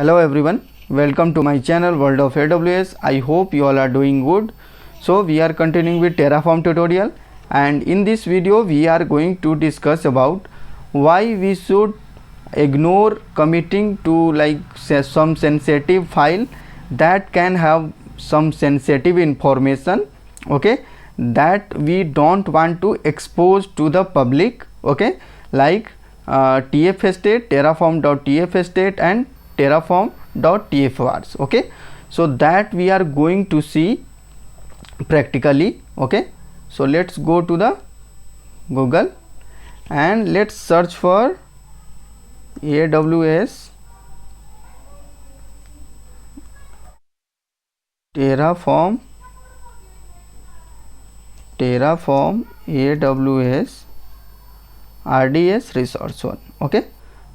Hello everyone, welcome to my channel World of AWS. I hope you all are doing good. So we are continuing with Terraform tutorial, and in this video we are going to discuss about why we should ignore committing to some sensitive file that can have some sensitive information, okay, that we don't want to expose to the public, okay, like tfstate, terraform.tfstate and terraform.tfvars, okay. So that we are going to see practically, okay. So let's go to the Google and let's search for AWS Terraform AWS RDS resource one, okay.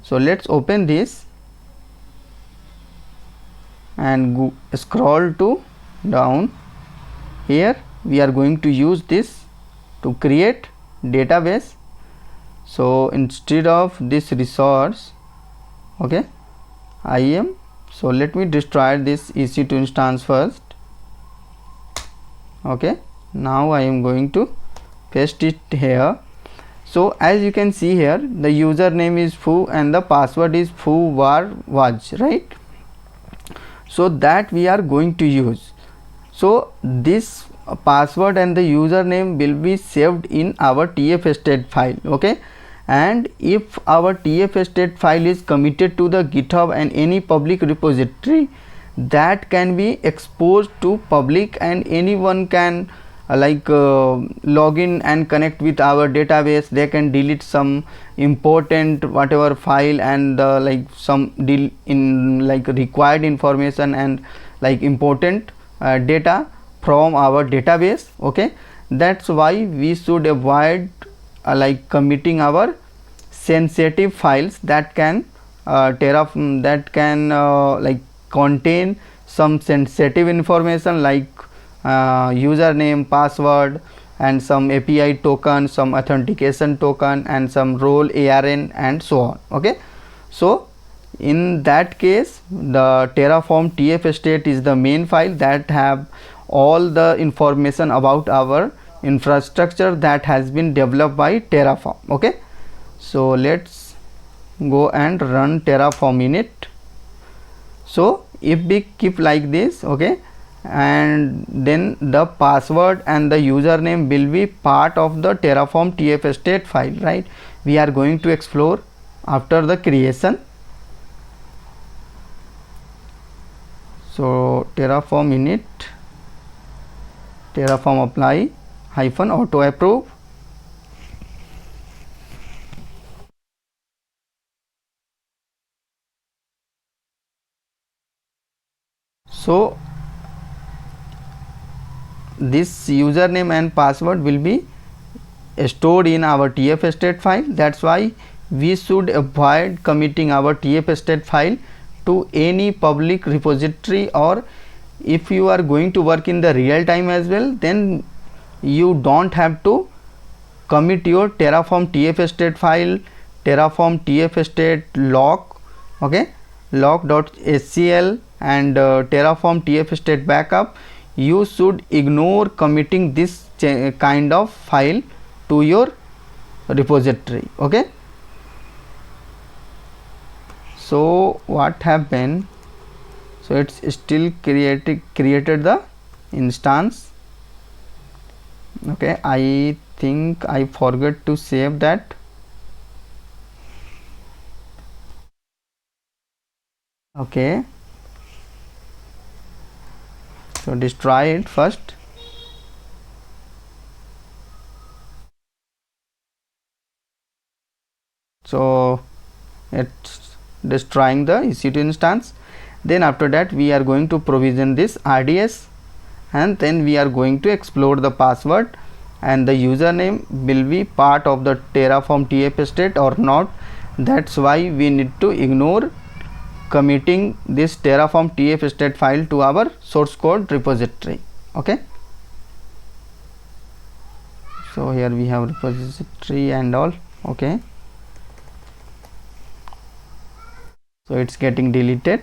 So let's open this and scroll to down. Here we are going to use this to create database. So instead of this resource, okay, so let me destroy this EC2 instance first, okay. Now I am going to paste it here. So as you can see here, the username is foo and the password is foo_var_waj, right? So that we are going to use. So this password and the username will be saved in our tfstate file, okay. And if our tfstate file is committed to the GitHub and any public repository, that can be exposed to public and anyone can log in and connect with our database. They can delete some important whatever file and some required information and important data from our database, okay. That's why we should avoid committing our sensitive files that can contain some sensitive information like username, password and some API token, some authentication token and some role ARN and so on, okay. So in that case, the Terraform tfstate is the main file that have all the information about our infrastructure that has been developed by Terraform, okay. So let's go and run Terraform init. So if we keep like this, okay, and then the password and the username will be part of the Terraform tfstate file, right? We are going to explore after the creation. So Terraform init, Terraform apply -auto approve. So this username and password will be stored in our tfstate file. That's why we should avoid committing our tfstate file to any public repository, or if you are going to work in the real time as well, then you don't have to commit your Terraform tfstate file, Terraform tfstate log, okay, log.scl and Terraform tfstate backup. You should ignore committing this kind of file to your repository, okay. So what happened? So it's still created the instance, okay. I think I forgot to save that, okay. So destroy it first. So it's destroying the EC2 instance. Then after that we are going to provision this RDS, and then we are going to explore the password and the username will be part of the Terraform tfstate or not. That's why we need to ignore committing this Terraform tfstate file to our source code repository, okay. So here we have repository and all, okay. So it's getting deleted.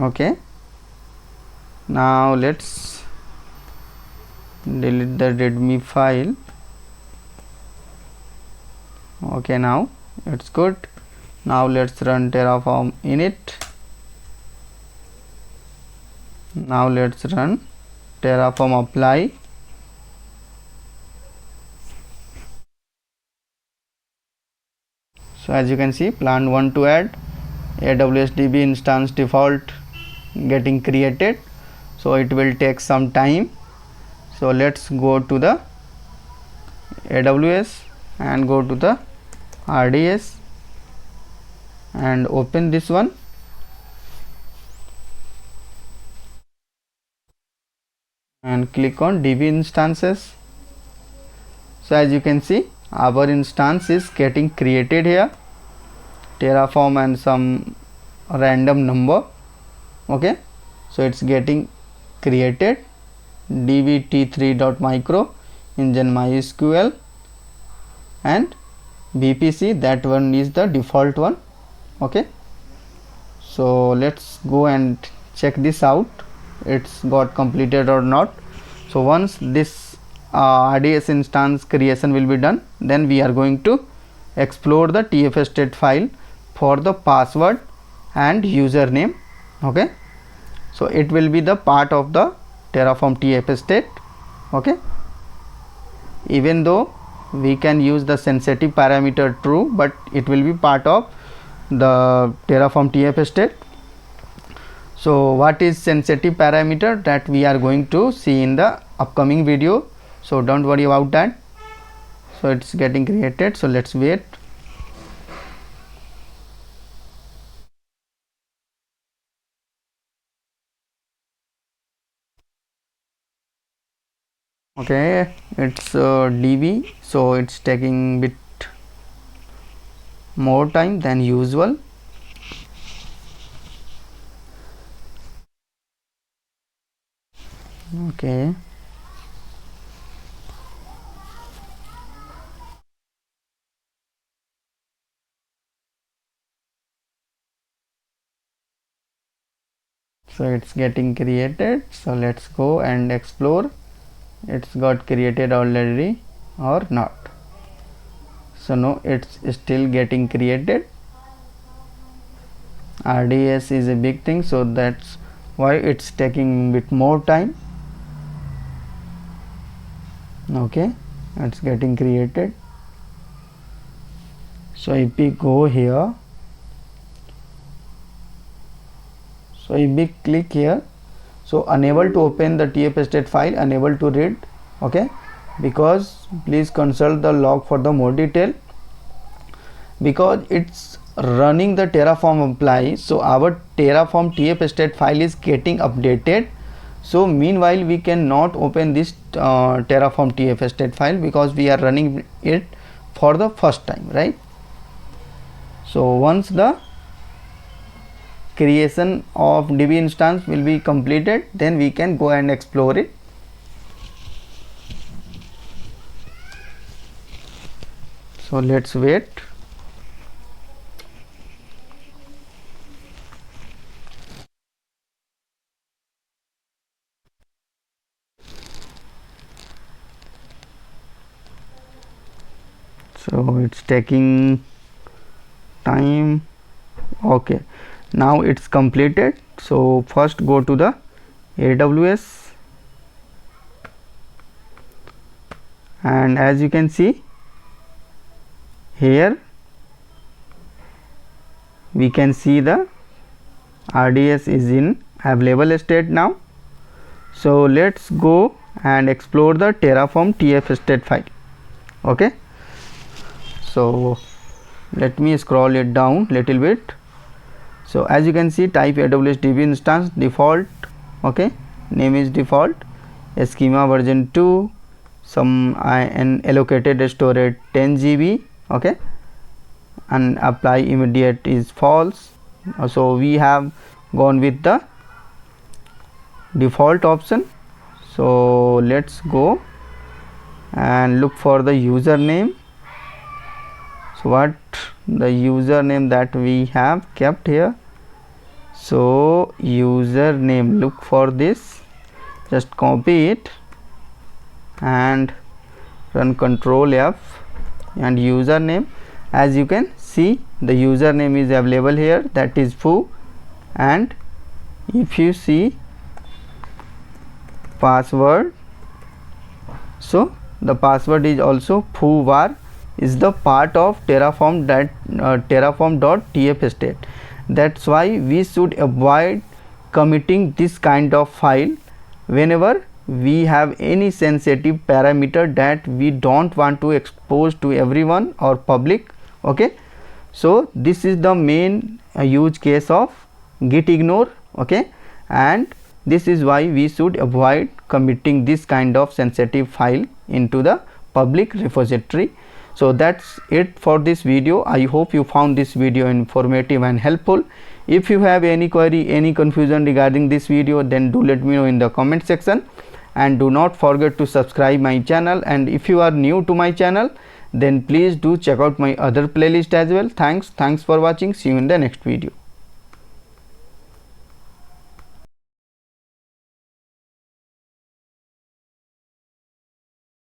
Okay, now let's delete the readme file. Okay, now it's good. Now let's run Terraform init. Now let's run Terraform apply. So as you can see, plan 1 to add AWS DB instance default getting created, so it will take some time. So let's go to the AWS and go to the RDS and open this one. And click on DB instances. So as you can see, our instance is getting created here, Terraform and some random number. Okay, so it's getting created, dbt3.micro, engine mysql, and VPC, that one is the default one. Okay, so let's go and check this out, it's got completed or not. So once this RDS instance creation will be done, then we are going to explore the tfstate file for the password and username. Okay, so it will be the part of the Terraform tfstate. Okay, even though we can use the sensitive parameter true, but it will be part of the Terraform tfstate. So what is sensitive parameter, that we are going to see in the upcoming video, so don't worry about that. So it's getting created, so let's wait. Okay, it's DB, so it's taking bit more time than usual. Okay, so it's getting created, so let's go and explore it's got created already or not. So no, it's still getting created. RDS is a big thing, so that's why it's taking a bit more time. Okay, it's getting created. So if we go here, so if we click here, so unable to open the tfstate file, unable to read. Okay, because please consult the log for the more detail, because it's running the Terraform apply, so our Terraform tfstate file is getting updated. So meanwhile we cannot open this Terraform tfstate file because we are running it for the first time, right? So once the creation of DB instance will be completed, then we can go and explore it. So let's wait. So it's taking time. Okay, now it's completed. So first go to the AWS, and as you can see here, we can see the RDS is in available state now. So let's go and explore the Terraform tfstate file. Okay, so let me scroll it down little bit. So as you can see, type AWS DB instance default. Okay, name is default, schema version 2, some and allocated storage 10 GB. Okay, and apply immediate is false. So we have gone with the default option. So let's go and look for the username. So what the username that we have kept here, So username, look for this, just copy it and run Control F, and username, as you can see the username is available here, that is foo. And if you see password, so the password is also foovar, is the part of Terraform, that terraform.tf state. That's why we should avoid committing this kind of file whenever we have any sensitive parameter that we don't want to expose to everyone or public. Okay, so this is the main use case of git ignore. Okay, and this is why we should avoid committing this kind of sensitive file into the public repository. So that's it for this video. I hope you found this video informative and helpful. If you have any query, any confusion regarding this video, then do let me know in the comment section, and do not forget to subscribe my channel. And if you are new to my channel, then please do check out my other playlist as well. Thanks for watching. See you in the next video.